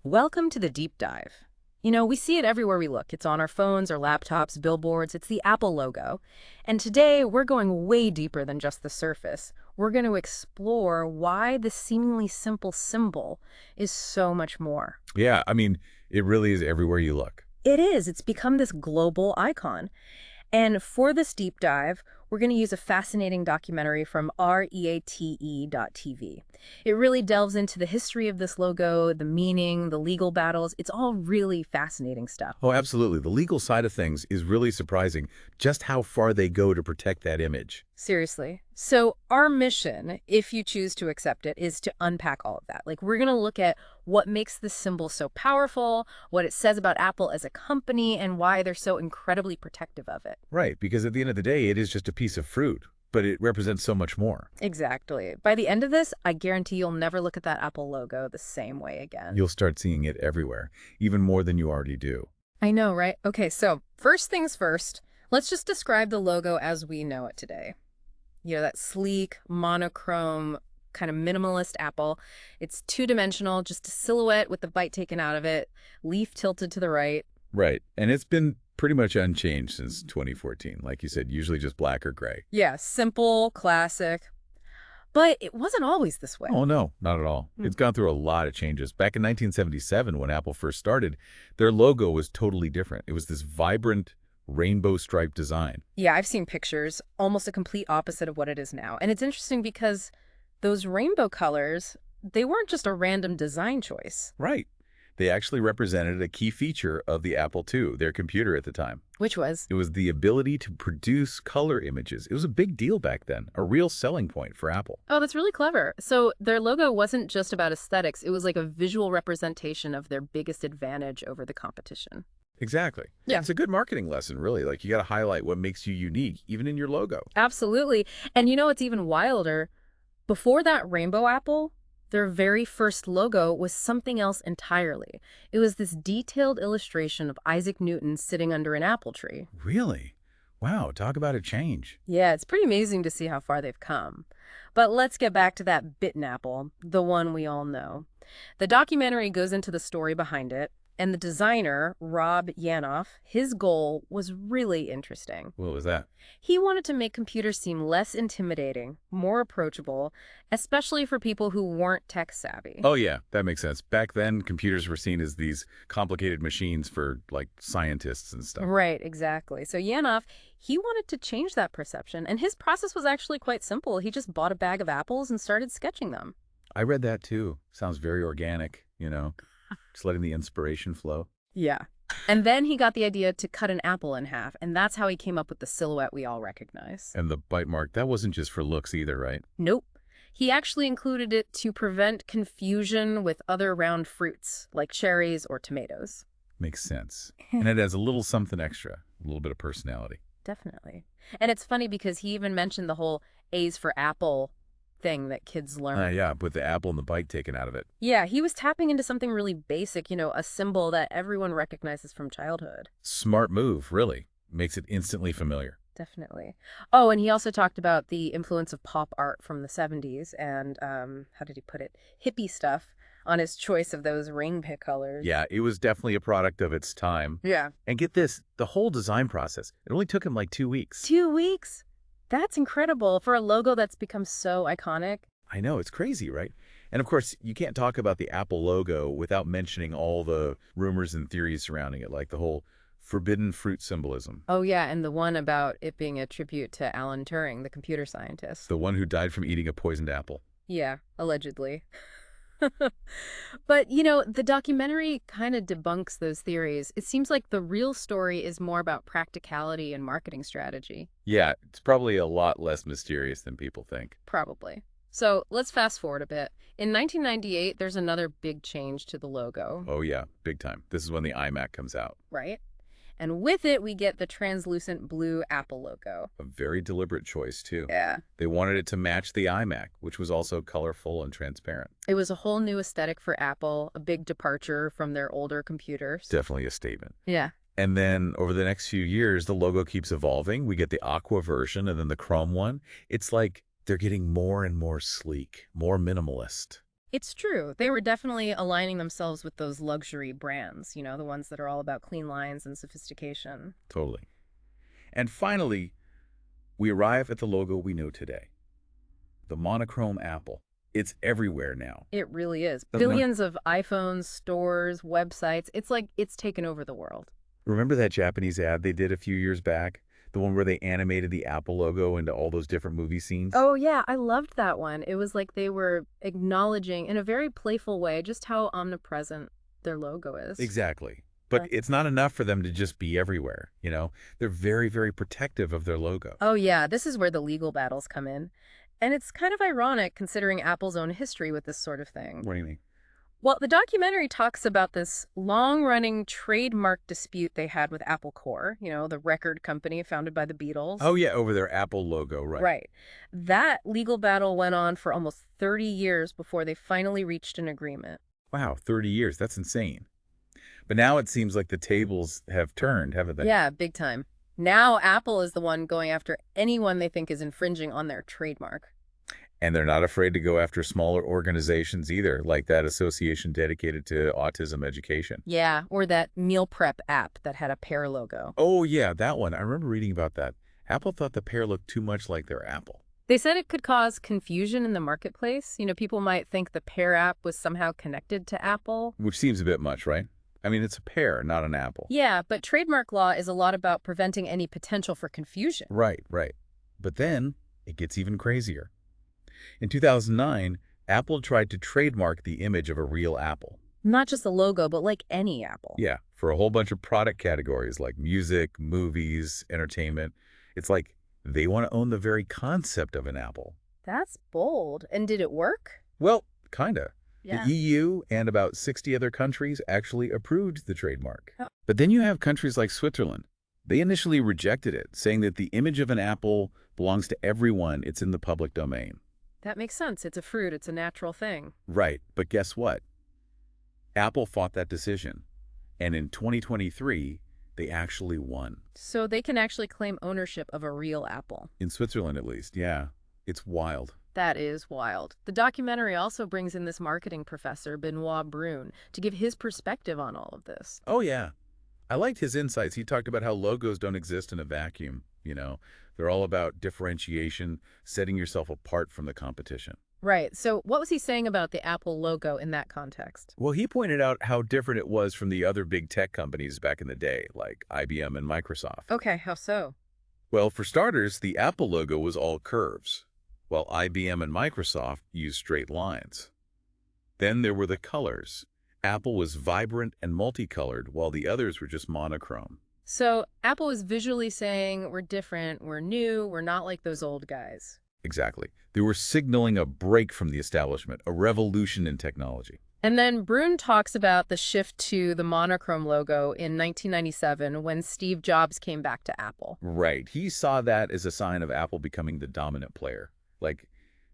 Welcome to the deep dive. We see it everywhere we look. It's on our phones, our laptops, billboards. It's the Apple logo. And today, we're going way deeper than just the surface. We're going to explore why this seemingly simple symbol is so much more. Yeah, it really is everywhere you look. It is. It's become this global icon. And for this deep dive, we're going to use a fascinating documentary from reate.tv. It really delves into the history of this logo, the meaning, the legal battles. It's all really fascinating stuff. Oh, absolutely. The legal side of things is really surprising, just how far they go to protect that image. Seriously. So our mission, if you choose to accept it, is to unpack all of that. We're going to look at what makes this symbol so powerful, what it says about Apple as a company, and why they're so incredibly protective of it. Right, because at the end of the day, it is just a piece of fruit, but it represents so much more. Exactly. By the end of this, I guarantee you'll never look at that Apple logo the same way again. You'll start seeing it everywhere, even more than you already do. I know, right? Okay, so first things first, let's just describe the logo as we know it today. That sleek, monochrome, kind of minimalist Apple. It's two-dimensional, just a silhouette with the bite taken out of it, leaf tilted to the right. Right, and it's been pretty much unchanged since 2014. Like you said, usually just black or gray. Yeah, simple, classic. But it wasn't always this way. Oh, no, not at all. It's gone through a lot of changes. Back in 1977, when Apple first started, their logo was totally different. It was this vibrant, rainbow stripe design. Yeah, I've seen pictures, almost a complete opposite of what it is now. And it's interesting because those rainbow colors, they weren't just a random design choice. Right. They actually represented a key feature of the Apple II, their computer at the time. Which was? It was the ability to produce color images. It was a big deal back then, a real selling point for Apple. Oh, that's really clever. So their logo wasn't just about aesthetics. It was like a visual representation of their biggest advantage over the competition. Exactly. Yeah. It's a good marketing lesson, really. You got to highlight what makes you unique, even in your logo. Absolutely. And what's even wilder? Before that rainbow apple, their very first logo was something else entirely. It was this detailed illustration of Isaac Newton sitting under an apple tree. Really? Wow, talk about a change. Yeah, it's pretty amazing to see how far they've come. But let's get back to that bitten apple, the one we all know. The documentary goes into the story behind it, and the designer, Rob Yanoff, his goal was really interesting. What was that? He wanted to make computers seem less intimidating, more approachable, especially for people who weren't tech savvy. Oh, yeah, that makes sense. Back then, computers were seen as these complicated machines for, scientists and stuff. Right, exactly. So Yanoff, he wanted to change that perception, and his process was actually quite simple. He just bought a bag of apples and started sketching them. I read that, too. Sounds very organic, just letting the inspiration flow. Yeah. And then he got the idea to cut an apple in half, and that's how he came up with the silhouette we all recognize. And the bite mark, that wasn't just for looks either, right? Nope. He actually included it to prevent confusion with other round fruits, like cherries or tomatoes. Makes sense. And it adds a little something extra, a little bit of personality. Definitely. And it's funny because he even mentioned the whole A's for apple thing that kids learn. Yeah, with the apple and the bite taken out of it. Yeah, he was tapping into something really basic, a symbol that everyone recognizes from childhood. Smart move, really. Makes it instantly familiar. Definitely. Oh, and he also talked about the influence of pop art from the 70s and, how did he put it, hippie stuff on his choice of those ring pick colors. Yeah, it was definitely a product of its time. Yeah. And get this, the whole design process, it only took him 2 weeks. 2 weeks? That's incredible for a logo that's become so iconic. I know, it's crazy, right? And of course, you can't talk about the Apple logo without mentioning all the rumors and theories surrounding it, like the whole forbidden fruit symbolism. Oh, yeah, and the one about it being a tribute to Alan Turing, the computer scientist. The one who died from eating a poisoned apple. Yeah, allegedly. But, the documentary kind of debunks those theories. It seems like the real story is more about practicality and marketing strategy. Yeah, it's probably a lot less mysterious than people think. Probably. So let's fast forward a bit. In 1998, there's another big change to the logo. Oh, yeah, big time. This is when the iMac comes out. Right? And with it, we get the translucent blue Apple logo. A very deliberate choice, too. Yeah. They wanted it to match the iMac, which was also colorful and transparent. It was a whole new aesthetic for Apple, a big departure from their older computers. Definitely a statement. Yeah. And then over the next few years, the logo keeps evolving. We get the aqua version and then the chrome one. It's like they're getting more and more sleek, more minimalist. It's true. They were definitely aligning themselves with those luxury brands, the ones that are all about clean lines and sophistication. Totally. And finally, we arrive at the logo we know today, the monochrome apple. It's everywhere now. It really is. Doesn't it? Billions of iPhones, stores, websites. It's like it's taken over the world. Remember that Japanese ad they did a few years back? The one where they animated the Apple logo into all those different movie scenes? Oh, yeah, I loved that one. It was like they were acknowledging in a very playful way just how omnipresent their logo is. Exactly. But Uh, it's not enough for them to just be everywhere, you know? They're very, very protective of their logo. Oh, yeah, this is where the legal battles come in. And it's kind of ironic considering Apple's own history with this sort of thing. What do you mean? Well, the documentary talks about this long-running trademark dispute they had with Apple Corps, the record company founded by the Beatles. Oh, yeah, over their Apple logo, right. Right. That legal battle went on for almost 30 years before they finally reached an agreement. Wow, 30 years. That's insane. But now it seems like the tables have turned, haven't they? Yeah, big time. Now Apple is the one going after anyone they think is infringing on their trademark. And they're not afraid to go after smaller organizations either, like that association dedicated to autism education. Yeah, or that meal prep app that had a pear logo. Oh, yeah, that one. I remember reading about that. Apple thought the pear looked too much like their apple. They said it could cause confusion in the marketplace. People might think the pear app was somehow connected to Apple. Which seems a bit much, right? I mean, it's a pear, not an apple. Yeah, but trademark law is a lot about preventing any potential for confusion. Right, right. But then it gets even crazier. In 2009, Apple tried to trademark the image of a real apple. Not just the logo, but like any Apple. Yeah, for a whole bunch of product categories like music, movies, entertainment. It's like they want to own the very concept of an apple. That's bold. And did it work? Well, kinda. Yeah. The EU and about 60 other countries actually approved the trademark. Oh. But then you have countries like Switzerland. They initially rejected it, saying that the image of an apple belongs to everyone. It's in the public domain. That makes sense. It's a fruit. It's a natural thing. Right, but guess what? Apple fought that decision. And in 2023, they actually won. So they can actually claim ownership of a real apple. In Switzerland, at least, yeah. It's wild. That is wild. The documentary also brings in this marketing professor, Benoit Brun, to give his perspective on all of this. Oh, yeah. I liked his insights. He talked about how logos don't exist in a vacuum, They're all about differentiation, setting yourself apart from the competition. Right. So what was he saying about the Apple logo in that context? Well, he pointed out how different it was from the other big tech companies back in the day, like IBM and Microsoft. Okay, how so? Well, for starters, the Apple logo was all curves, while IBM and Microsoft used straight lines. Then there were the colors. Apple was vibrant and multicolored, while the others were just monochrome. So Apple was visually saying, we're different, we're new, we're not like those old guys. Exactly. They were signaling a break from the establishment, a revolution in technology. And then Brun talks about the shift to the monochrome logo in 1997 when Steve Jobs came back to Apple. Right. He saw that as a sign of Apple becoming the dominant player. Like,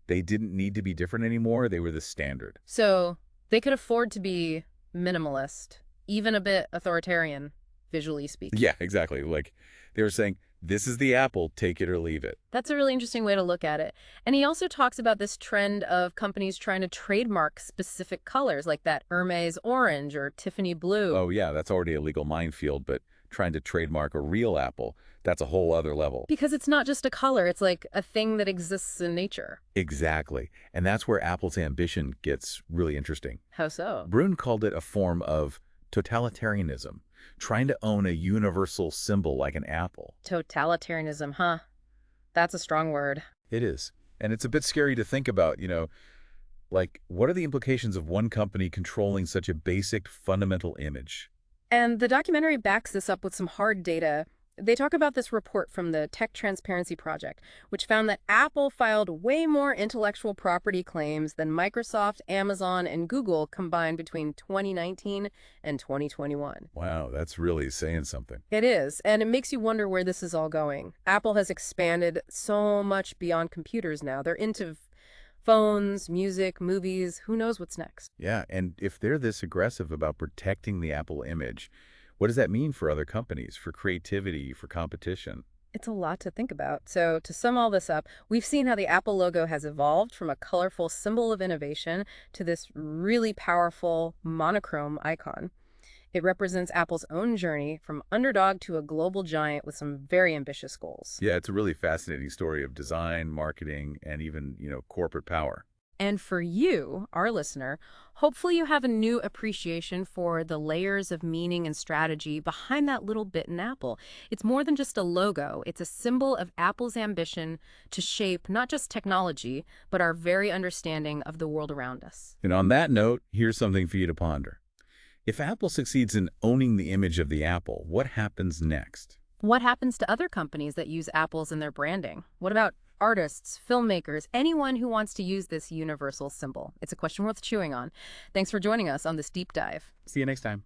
they didn't need to be different anymore. They were the standard. So they could afford to be minimalist, even a bit authoritarian, visually speaking. Yeah, exactly. Like, they were saying, this is the Apple, take it or leave it. That's a really interesting way to look at it. And he also talks about this trend of companies trying to trademark specific colors, like that Hermes orange or Tiffany blue. Oh, yeah, that's already a legal minefield, but trying to trademark a real apple, that's a whole other level. Because it's not just a color, it's like a thing that exists in nature. Exactly. And that's where Apple's ambition gets really interesting. How so? Brun called it a form of totalitarianism, trying to own a universal symbol like an apple. Totalitarianism, huh? That's a strong word. It is. And it's a bit scary to think about, like, what are the implications of one company controlling such a basic, fundamental image? And the documentary backs this up with some hard data. They talk about this report from the Tech Transparency Project, which found that Apple filed way more intellectual property claims than Microsoft, Amazon, and Google combined between 2019 and 2021. Wow, that's really saying something. It is, and it makes you wonder where this is all going. Apple has expanded so much beyond computers now. They're into phones, music, movies, who knows what's next? Yeah, and if they're this aggressive about protecting the Apple image, what does that mean for other companies, for creativity, for competition? It's a lot to think about. So, to sum all this up, we've seen how the Apple logo has evolved from a colorful symbol of innovation to this really powerful monochrome icon. It represents Apple's own journey from underdog to a global giant with some very ambitious goals. Yeah, it's a really fascinating story of design, marketing, and even, corporate power. And for you, our listener, hopefully you have a new appreciation for the layers of meaning and strategy behind that little bitten apple. It's more than just a logo, it's a symbol of Apple's ambition to shape not just technology, but our very understanding of the world around us. And on that note, here's something for you to ponder. If Apple succeeds in owning the image of the apple, what happens next? What happens to other companies that use apples in their branding? What about artists, filmmakers, anyone who wants to use this universal symbol? It's a question worth chewing on. Thanks for joining us on this deep dive. See you next time.